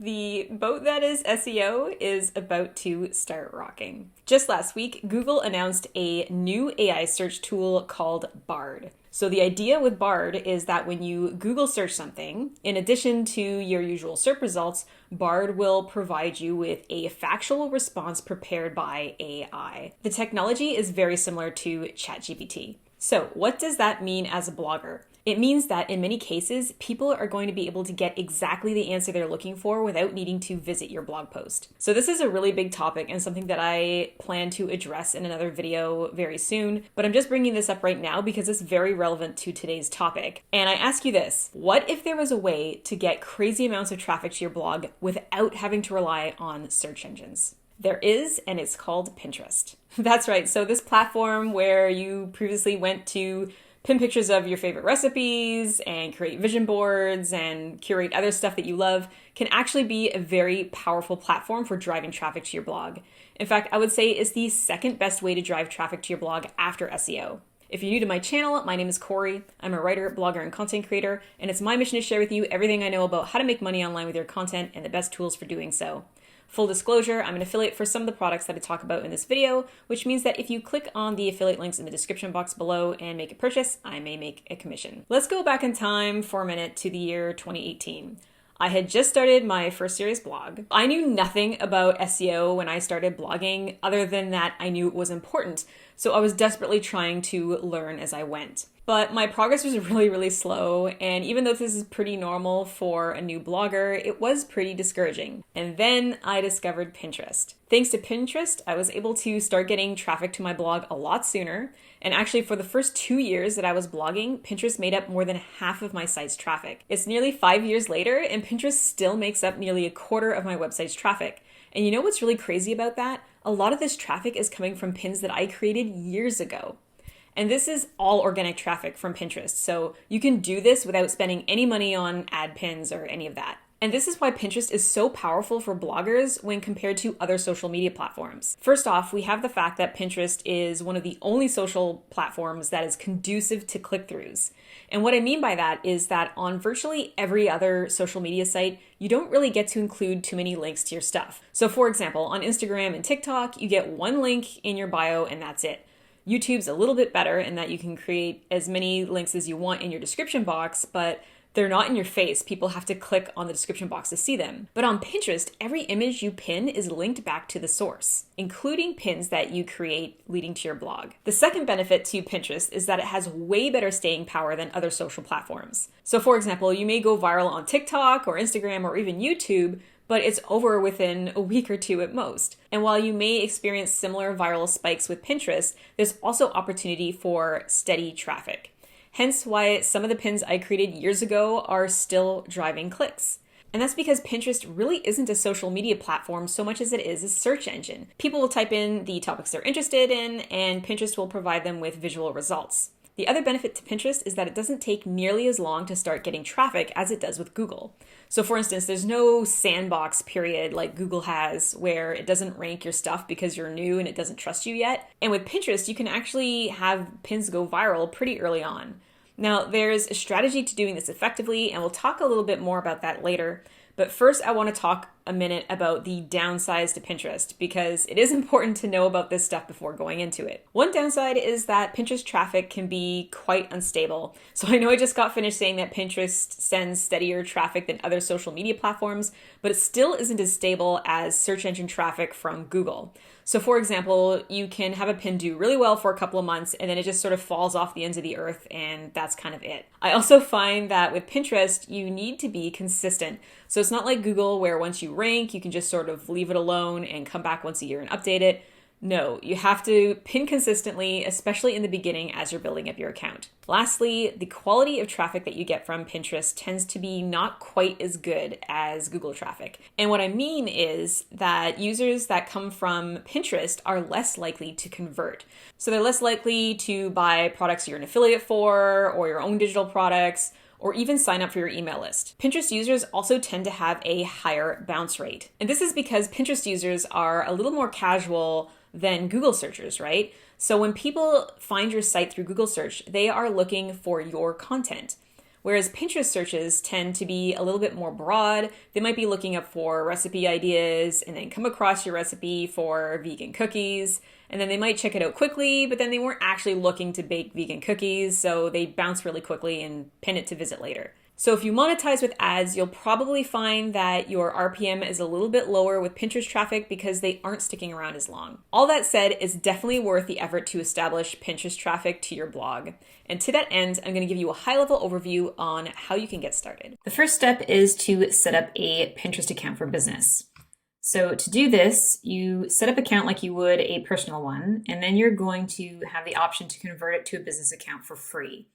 The boat that is SEO is about to start rocking. Just last week, Google announced a new AI search tool called Bard. So the idea with Bard is that when you Google search something, in addition to your usual search results, Bard will provide you with a factual response prepared by AI. The technology is very similar to ChatGPT. So what does that mean as a blogger? It means that in many cases, people are going to be able to get exactly the answer they're looking for without needing to visit your blog post. So this is a really big topic and something that I plan to address in another video very soon, but I'm just bringing this up right now because it's very relevant to today's topic. And I ask you this, what if there was a way to get crazy amounts of traffic to your blog without having to rely on search engines? There is, and it's called Pinterest. That's right, so this platform where you previously went to pin pictures of your favorite recipes and create vision boards and curate other stuff that you love can actually be a very powerful platform for driving traffic to your blog. In fact, I would say it's the second best way to drive traffic to your blog after SEO. If you're new to my channel, my name is Corey. I'm a writer, blogger, and content creator, and it's my mission to share with you everything I know about how to make money online with your content and the best tools for doing so. Full disclosure, I'm an affiliate for some of the products that I talk about in this video, which means that if you click on the affiliate links in the description box below and make a purchase, I may make a commission. Let's go back in time for a minute to the year 2018. I had just started my first serious blog. I knew nothing about SEO when I started blogging, other than that I knew it was important, so I was desperately trying to learn as I went. But my progress was really slow, and even though this is pretty normal for a new blogger, it was pretty discouraging. And then I discovered Pinterest. Thanks to Pinterest, I was able to start getting traffic to my blog a lot sooner, and actually for the first 2 years that I was blogging, Pinterest made up more than half of my site's traffic. It's nearly 5 years later, and Pinterest still makes up nearly a quarter of my website's traffic. And you know what's really crazy about that? A lot of this traffic is coming from pins that I created years ago. And this is all organic traffic from Pinterest, so you can do this without spending any money on ad pins or any of that. And this is why Pinterest is so powerful for bloggers when compared to other social media platforms. First off, we have the fact that Pinterest is one of the only social platforms that is conducive to click-throughs. And what I mean by that is that on virtually every other social media site, you don't really get to include too many links to your stuff. So for example, on Instagram and TikTok, you get one link in your bio and that's it. YouTube's a little bit better in that you can create as many links as you want in your description box, but they're not in your face. People have to click on the description box to see them. But on Pinterest, every image you pin is linked back to the source, including pins that you create leading to your blog. The second benefit to Pinterest is that it has way better staying power than other social platforms. So for example, you may go viral on TikTok or Instagram or even YouTube, but it's over within a week or two at most. And while you may experience similar viral spikes with Pinterest, there's also opportunity for steady traffic. Hence why some of the pins I created years ago are still driving clicks. And that's because Pinterest really isn't a social media platform so much as it is a search engine. People will type in the topics they're interested in, and Pinterest will provide them with visual results. The other benefit to Pinterest is that it doesn't take nearly as long to start getting traffic as it does with Google. So for instance, there's no sandbox period like Google has where it doesn't rank your stuff because you're new and it doesn't trust you yet. And with Pinterest, you can actually have pins go viral pretty early on. Now, there's a strategy to doing this effectively, and we'll talk a little bit more about that later. But first, I want to talk a minute about the downsides to Pinterest because it is important to know about this stuff before going into it. One downside is that Pinterest traffic can be quite unstable. So I know I just got finished saying that Pinterest sends steadier traffic than other social media platforms, but it still isn't as stable as search engine traffic from Google. So for example, you can have a pin do really well for a couple of months and then it just sort of falls off the ends of the earth and that's kind of it. I also find that with Pinterest, you need to be consistent. So it's not like Google where once you rank, you can just sort of leave it alone and come back once a year and update it. No, you have to pin consistently, especially in the beginning as you're building up your account. Lastly, the quality of traffic that you get from Pinterest tends to be not quite as good as Google traffic. And what I mean is that users that come from Pinterest are less likely to convert. So they're less likely to buy products you're an affiliate for or your own digital products, or even sign up for your email list. Pinterest users also tend to have a higher bounce rate. And this is because Pinterest users are a little more casual than Google searchers, right? So when people find your site through Google search, they are looking for your content. Whereas Pinterest searches tend to be a little bit more broad. They might be looking up for recipe ideas and then come across your recipe for vegan cookies. And then they might check it out quickly, but then they weren't actually looking to bake vegan cookies, so they bounce really quickly and pin it to visit later. So if you monetize with ads, you'll probably find that your RPM is a little bit lower with Pinterest traffic because they aren't sticking around as long. All that said, it's definitely worth the effort to establish Pinterest traffic to your blog. And to that end, I'm going to give you a high-level overview on how you can get started. The first step is to set up a Pinterest account for business. So to do this, you set up an account like you would a personal one, and then you're going to have the option to convert it to a business account for free.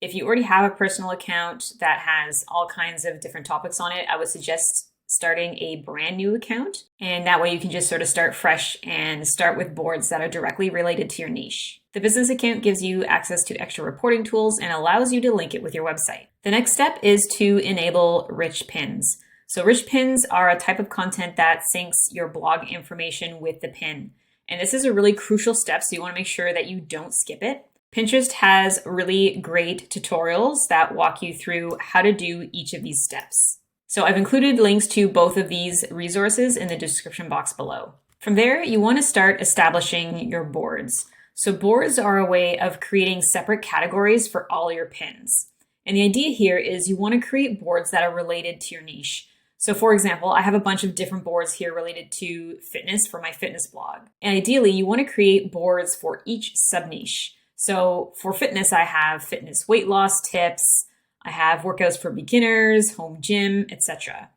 If you already have a personal account that has all kinds of different topics on it, I would suggest starting a brand new account. And that way you can just sort of start fresh and start with boards that are directly related to your niche. The business account gives you access to extra reporting tools and allows you to link it with your website. The next step is to enable rich pins. So rich pins are a type of content that syncs your blog information with the pin. And this is a really crucial step, so you want to make sure that you don't skip it. Pinterest has really great tutorials that walk you through how to do each of these steps. So I've included links to both of these resources in the description box below. From there, you want to start establishing your boards. So boards are a way of creating separate categories for all your pins. And the idea here is you want to create boards that are related to your niche. So for example, I have a bunch of different boards here related to fitness for my fitness blog. And ideally, you want to create boards for each sub-niche. So for fitness, I have fitness weight loss tips, I have workouts for beginners, home gym, etc.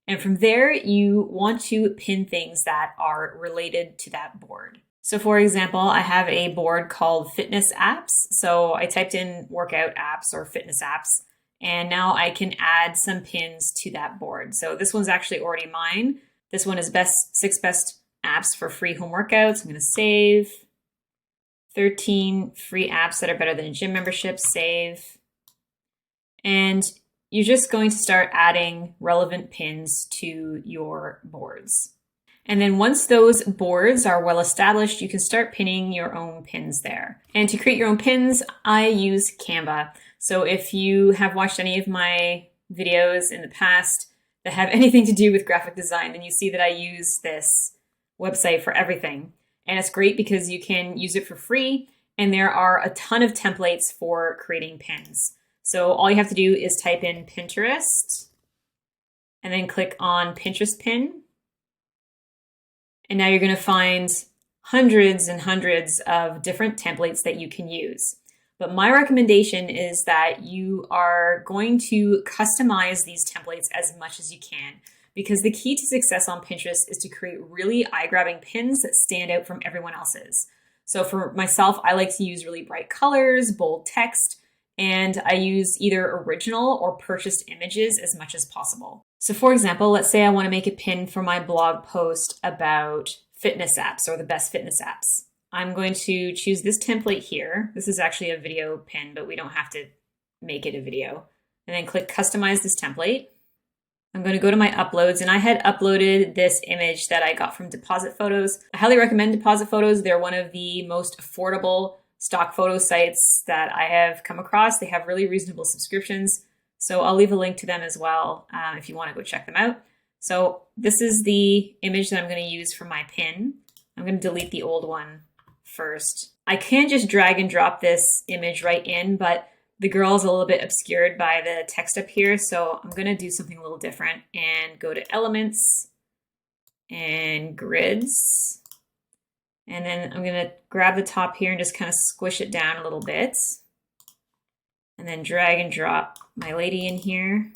And from there, you want to pin things that are related to that board. So for example, I have a board called fitness apps. So I typed in workout apps or fitness apps, and now I can add some pins to that board. So this one's actually already mine. This one is 6 best apps for free home workouts. I'm going to save. 13 free apps that are better than a gym membership, save. And you're just going to start adding relevant pins to your boards. And then once those boards are well established, you can start pinning your own pins there. And to create your own pins, I use Canva. So if you have watched any of my videos in the past that have anything to do with graphic design, then you see that I use this website for everything. And it's great because you can use it for free, and there are a ton of templates for creating pins. So all you have to do is type in Pinterest and then click on Pinterest pin. And now you're going to find hundreds and hundreds of different templates that you can use. But my recommendation is that you are going to customize these templates as much as you can, because the key to success on Pinterest is to create really eye-grabbing pins that stand out from everyone else's. So for myself, I like to use really bright colors, bold text, and I use either original or purchased images as much as possible. So for example, let's say I want to make a pin for my blog post about fitness apps or the best fitness apps. I'm going to choose this template here. This is actually a video pin, but we don't have to make it a video. And then click Customize this template. I'm going to go to my uploads, and I had uploaded this image that I got from Deposit Photos. I highly recommend Deposit Photos. They're one of the most affordable stock photo sites that I have come across. They have really reasonable subscriptions. So I'll leave a link to them as well if you want to go check them out. So this is the image that I'm going to use for my pin. I'm going to delete the old one first. I can just drag and drop this image right in, but the girl is a little bit obscured by the text up here, so I'm going to do something a little different and go to Elements and Grids. And then I'm going to grab the top here and just kind of squish it down a little bit. And then drag and drop my lady in here.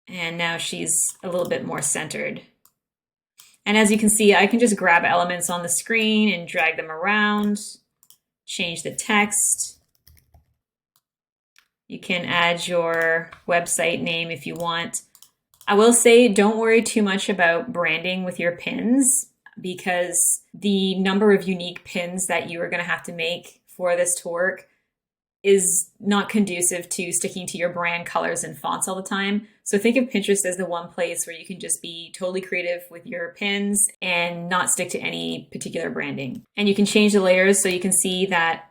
And now she's a little bit more centered. And as you can see, I can just grab elements on the screen and drag them around. Change the text. You can add your website name if you want. I will say don't worry too much about branding with your pins, because the number of unique pins that you are going to have to make for this to work is not conducive to sticking to your brand colors and fonts all the time. So think of Pinterest as the one place where you can just be totally creative with your pins and not stick to any particular branding. And you can change the layers so you can see that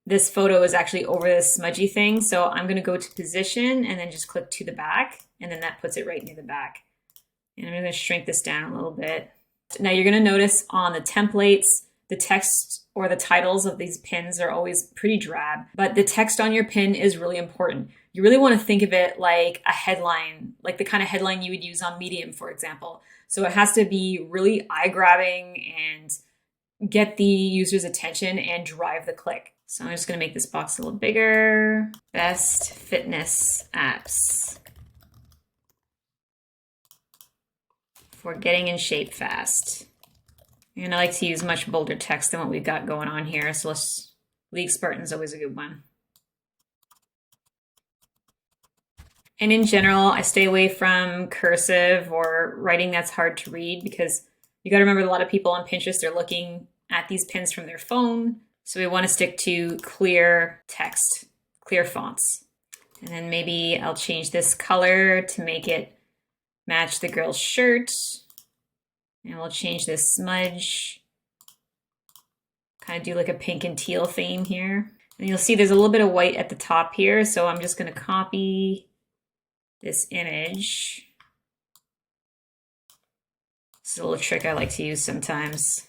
this photo is actually over this smudgy thing. So I'm going to go to position and then just click to the back. And then that puts it right near the back. And I'm going to shrink this down a little bit. Now you're going to notice on the templates, the text or the titles of these pins are always pretty drab, but the text on your pin is really important. You really want to think of it like a headline, like the kind of headline you would use on Medium, for example. So it has to be really eye-grabbing and get the user's attention and drive the click. So I'm just going to make this box a little bigger. Best fitness apps for getting in shape fast. And I like to use much bolder text than what we've got going on here. So League Spartan's always a good one. And in general, I stay away from cursive or writing that's hard to read because you got to remember a lot of people on Pinterest are looking at these pins from their phone. So we want to stick to clear text, clear fonts. And then maybe I'll change this color to make it match the girl's shirt. And we'll change this smudge. Kind of do like a pink and teal theme here. And you'll see there's a little bit of white at the top here. So I'm just going to copy this image. This is a little trick I like to use sometimes.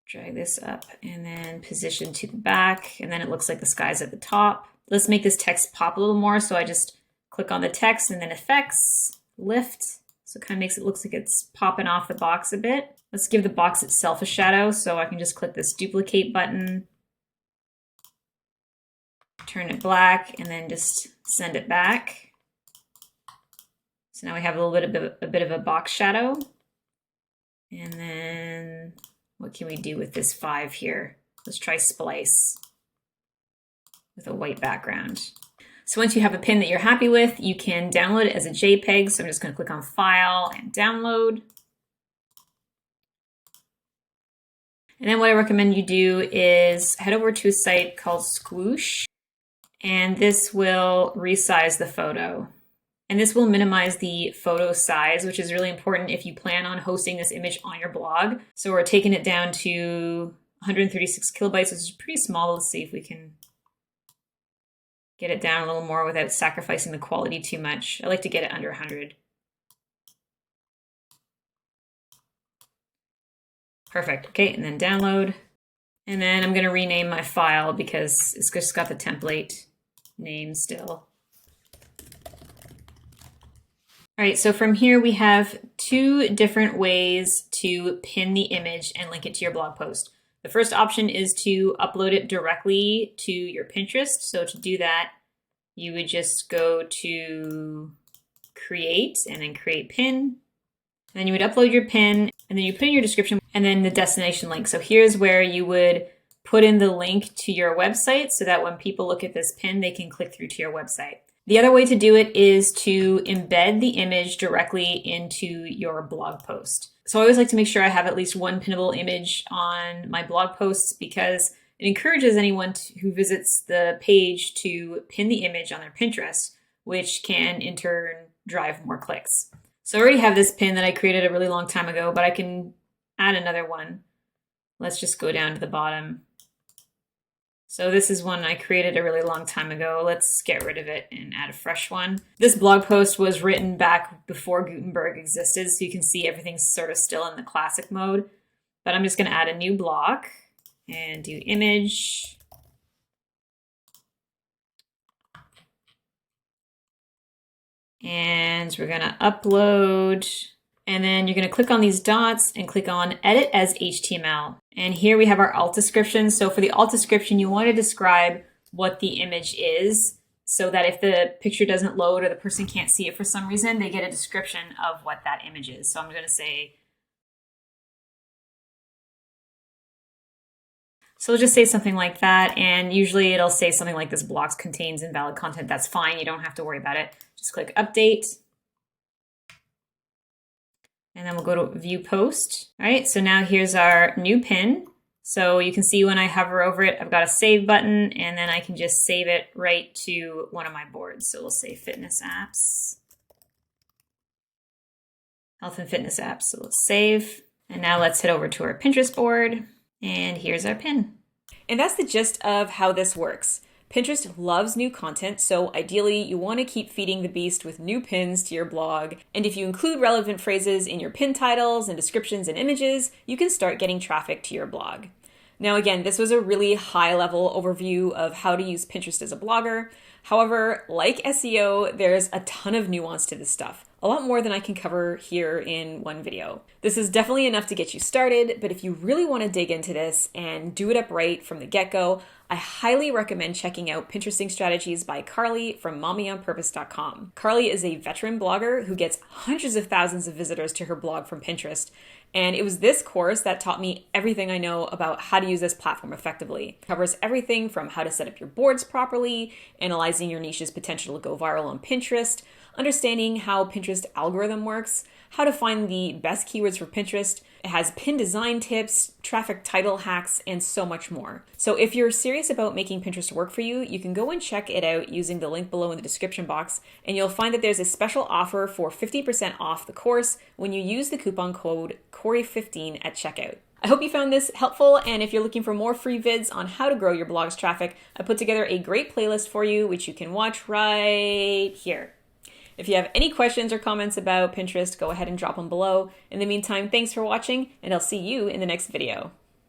Drag this up and then position to the back. And then it looks like the sky's at the top. Let's make this text pop a little more. So I just click on the text and then effects, lift. So it kind of makes it look like it's popping off the box a bit. Let's give the box itself a shadow. So I can just click this duplicate button, turn it black, and then just send it back. So now we have a bit of a box shadow. And then what can we do with this 5 here? Let's try splice with a white background. So once you have a pin that you're happy with, you can download it as a JPEG. So I'm just going to click on File and Download. And then what I recommend you do is head over to a site called Squoosh, and this will resize the photo. And this will minimize the photo size, which is really important if you plan on hosting this image on your blog. So we're taking it down to 136 kilobytes, which is pretty small. Let's see if we can get it down a little more without sacrificing the quality too much. I like to get it under 100. Perfect. Okay, and then download. And then I'm going to rename my file because it's just got the template name still. All right, so from here we have 2 different ways to pin the image and link it to your blog post. The first option is to upload it directly to your Pinterest. So to do that, you would just go to Create and then Create Pin. And then you would upload your pin and then you put in your description and then the destination link. So here's where you would put in the link to your website so that when people look at this pin, they can click through to your website. The other way to do it is to embed the image directly into your blog post. So I always like to make sure I have at least one pinnable image on my blog posts because it encourages anyone who visits the page to pin the image on their Pinterest, which can in turn drive more clicks. So I already have this pin that I created a really long time ago, but I can add another one. Let's just go down to the bottom. So this is one I created a really long time ago. Let's get rid of it and add a fresh one. This blog post was written back before Gutenberg existed, so you can see everything's sort of still in the classic mode. But I'm just going to add a new block and do image. And we're going to upload. And then you're going to click on these dots and click on Edit as HTML. And here we have our alt description. So for the alt description, you want to describe what the image is so that if the picture doesn't load or the person can't see it for some reason, they get a description of what that image is. So I'm going to say, so we'll just say something like that. And usually it'll say something like this block contains invalid content. That's fine. You don't have to worry about it. Just click Update. And then we'll go to View Post. All right, so now here's our new pin. So you can see when I hover over it, I've got a Save button, and then I can just save it right to one of my boards. So we'll say Fitness Apps, Health and Fitness Apps. So let's save. And now let's head over to our Pinterest board. And here's our pin. And that's the gist of how this works. Pinterest loves new content, so ideally you want to keep feeding the beast with new pins to your blog. And if you include relevant phrases in your pin titles and descriptions and images, you can start getting traffic to your blog. Now again, this was a really high-level overview of how to use Pinterest as a blogger. However, like SEO, there's a ton of nuance to this stuff. A lot more than I can cover here in one video. This is definitely enough to get you started, but if you really want to dig into this and do it up right from the get-go, I highly recommend checking out Pinteresting Strategies by Carly from mommyonpurpose.com. Carly is a veteran blogger who gets hundreds of thousands of visitors to her blog from Pinterest, and it was this course that taught me everything I know about how to use this platform effectively. It covers everything from how to set up your boards properly, analyzing your niche's potential to go viral on Pinterest, understanding how Pinterest algorithm works, how to find the best keywords for Pinterest. It has pin design tips, traffic title hacks, and so much more. So if you're serious about making Pinterest work for you, you can go and check it out using the link below in the description box, and you'll find that there's a special offer for 50% off the course when you use the coupon code Corey15 at checkout. I hope you found this helpful, and if you're looking for more free vids on how to grow your blog's traffic, I put together a great playlist for you, which you can watch right here. If you have any questions or comments about Pinterest, go ahead and drop them below. In the meantime, thanks for watching, and I'll see you in the next video.